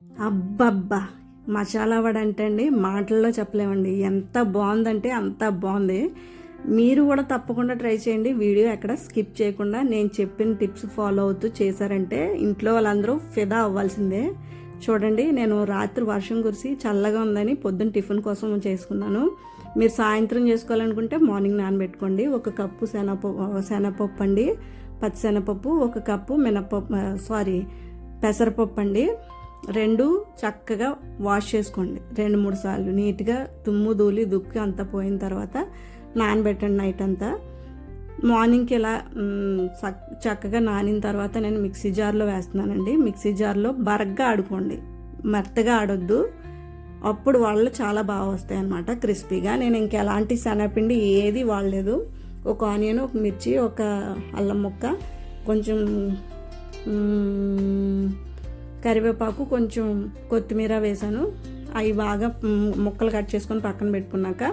అబ్బబ్బా! మసాలా వడ అంటే అండి మాటల్లో చెప్పలేమండి. ఎంత బావుందంటే అంత బావుంది. మీరు కూడా తప్పకుండా ట్రై చేయండి. వీడియో ఎక్కడ స్కిప్ చేయకుండా నేను చెప్పిన టిప్స్ ఫాలో అవుతూ చేశారంటే ఇంట్లో వాళ్ళందరూ ఫిదా అవ్వాల్సిందే. చూడండి, నేను రాత్రి వర్షం కురిసి చల్లగా ఉందని పొద్దున్న టిఫిన్ కోసం చేసుకున్నాను. మీరు సాయంత్రం చేసుకోవాలనుకుంటే మార్నింగ్ నానబెట్టుకోండి. 1 కప్పు శనగపప్పు అండి, పచ్చిశనగపప్పు, 1 కప్పు పెసరపప్పు అండి. 2 చక్కగా వాష్ చేసుకోండి 2-3 సార్లు నీట్గా. తుమ్ము ధూళి దుక్కి అంతా పోయిన తర్వాత నానబెట్టండి నైట్ అంతా. మార్నింగ్కి ఇలా చక్కగా నానిన తర్వాత నేను మిక్సీ జార్లో వేస్తున్నానండి. మిక్సీ జార్లో బరగ్గా ఆడుకోండి, మెత్తగా ఆడొద్దు. అప్పుడు వాళ్ళు చాలా బాగా వస్తాయి అన్నమాట, క్రిస్పీగా. నేను ఇంకెలాంటి శనగపిండి ఏది వాడలేదు. 1 ఆనియన్, 1 మిర్చి, 1 అల్లం ముక్క, కొంచెం కరివేపాకు, కొంచెం కొత్తిమీర వేసాను. అవి బాగా ముక్కలు కట్ చేసుకొని పక్కన పెట్టుకున్నాక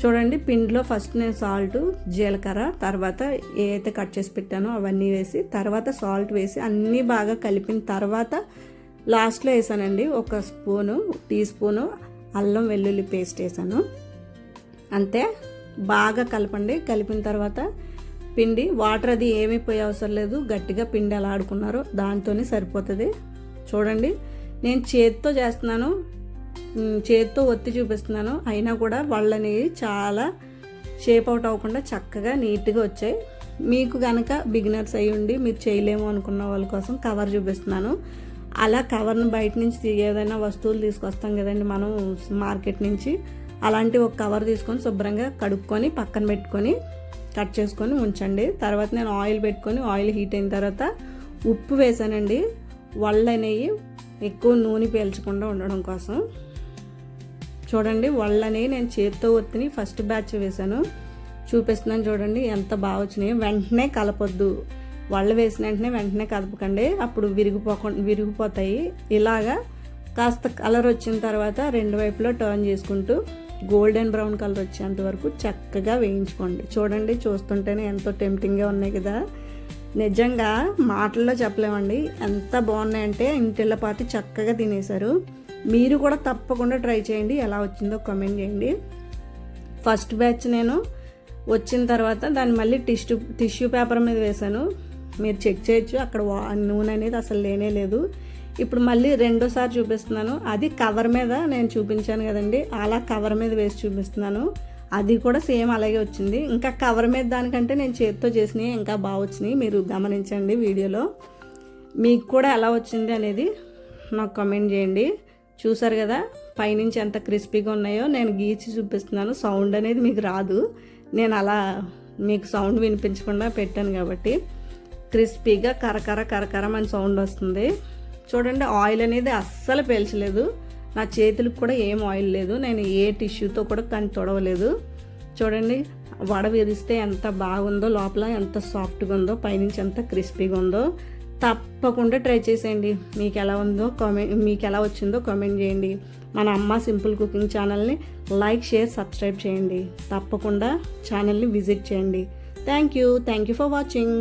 చూడండి, పిండిలో ఫస్ట్ నేను సాల్ట్, జీలకర్ర, తర్వాత ఏదైతే కట్ చేసి పెట్టానో అవన్నీ వేసి, తర్వాత సాల్ట్ వేసి అన్నీ బాగా కలిపిన తర్వాత లాస్ట్లో వేసానండి 1 టీ స్పూను అల్లం వెల్లుల్లి పేస్ట్ వేసాను. అంతే, బాగా కలపండి. కలిపిన తర్వాత పిండి వాటర్ అది ఏమీ పోయే అవసరం లేదు. గట్టిగా పిండి ఎలా ఆడుకున్నారో దాంతోనే సరిపోతుంది. చూడండి, నేను చేతితో చేస్తున్నాను, చేతితో ఒత్తి చూపిస్తున్నాను. అయినా కూడా వాళ్ళని చాలా షేప్ అవుట్ అవ్వకుండా చక్కగా నీట్గా వచ్చాయి. మీకు కనుక బిగినర్స్ అయ్యి ఉండి మీరు చేయలేము అనుకున్న వాళ్ళ కోసం కవర్ చూపిస్తున్నాను. అలా కవర్ను బయట నుంచి ఏదైనా వస్తువులు తీసుకొస్తాం కదండి మనం మార్కెట్ నుంచి, అలాంటి ఒక కవర్ తీసుకొని శుభ్రంగా కడుక్కొని పక్కన పెట్టుకొని కట్ చేసుకొని ఉంచండి. తర్వాత నేను ఆయిల్ పెట్టుకొని ఆయిల్ హీట్ అయిన తర్వాత ఉప్పు వేసానండి. వళ్ళు అనేవి ఎక్కువ నూనె పీల్చకుండా ఉండడం కోసం. చూడండి, వళ్ళు అనేవి నేను చేతితో ఒత్తిని ఫస్ట్ బ్యాచ్ వేసాను, చూపిస్తున్నాను. చూడండి ఎంత బాగా వచ్చినాయి. వెంటనే కలపొద్దు, వళ్ళు వేసిన వెంటనే కలపకండి, అప్పుడు విరిగిపోతాయి. ఇలాగా కాస్త కలర్ వచ్చిన తర్వాత 2 వైపులో టర్న్ చేసుకుంటూ గోల్డెన్ బ్రౌన్ కలర్ వచ్చేంత వరకు చక్కగా వేయించుకోండి. చూడండి, చూస్తుంటేనే ఎంతో టెంప్టింగ్గా ఉన్నాయి కదా. నిజంగా మాటల్లో చెప్పలేమండి, ఎంత బాగున్నాయంటే ఇంటిళ్ళ పాతి చక్కగా తినేశారు. మీరు కూడా తప్పకుండా ట్రై చేయండి. ఎలా వచ్చిందో కామెంట్ చేయండి. ఫస్ట్ బ్యాచ్ నేను వచ్చిన తర్వాత దాన్ని మళ్ళీ టిష్యూ పేపర్ మీద వేసాను. మీరు చెక్ చేయొచ్చు, అక్కడ నూనె అనేది అసలు లేనే లేదు. ఇప్పుడు మళ్ళీ రెండోసారి చూపిస్తున్నాను. అది కవర్ మీద నేను చూపించాను కదండి, అలా కవర్ మీద వేసి చూపిస్తున్నాను. అది కూడా సేమ్ అలాగే వచ్చింది. ఇంకా కవర్ మీద దానికంటే నేను చేతితో చేసినవి ఇంకా బాగా వచ్చినాయి. మీరు గమనించండి వీడియోలో. మీకు కూడా ఎలా వచ్చింది అనేది నాకు కామెంట్ చేయండి. చూసారు కదా పైనుంచి ఎంత క్రిస్పీగా ఉన్నాయో. నేను గీచి చూపిస్తున్నాను, సౌండ్ అనేది మీకు రాదు. నేను అలా మీకు సౌండ్ వినిపించకుండా పెట్టాను కాబట్టి క్రిస్పీగా కరకర మన సౌండ్ వస్తుంది. చూడండి, ఆయిల్ అనేది అస్సలు పీల్చలేదు. నా చేతులకు కూడా ఏం ఆయిల్ లేదు. నేను ఏ టిష్యూతో కూడా కానీ తొడవలేదు. చూడండి, వడ విరిస్తే ఎంత బాగుందో, లోపల ఎంత సాఫ్ట్గా ఉందో, పైనుంచి ఎంత క్రిస్పీగా ఉందో. తప్పకుండా ట్రై చేసేయండి. మీకు ఎలా వచ్చిందో కామెంట్ చేయండి. మన అమ్మ సింపుల్ కుకింగ్ ఛానల్ని లైక్, షేర్, సబ్స్క్రైబ్ చేయండి. తప్పకుండా ఛానల్ని విజిట్ చేయండి. Thank you for watching.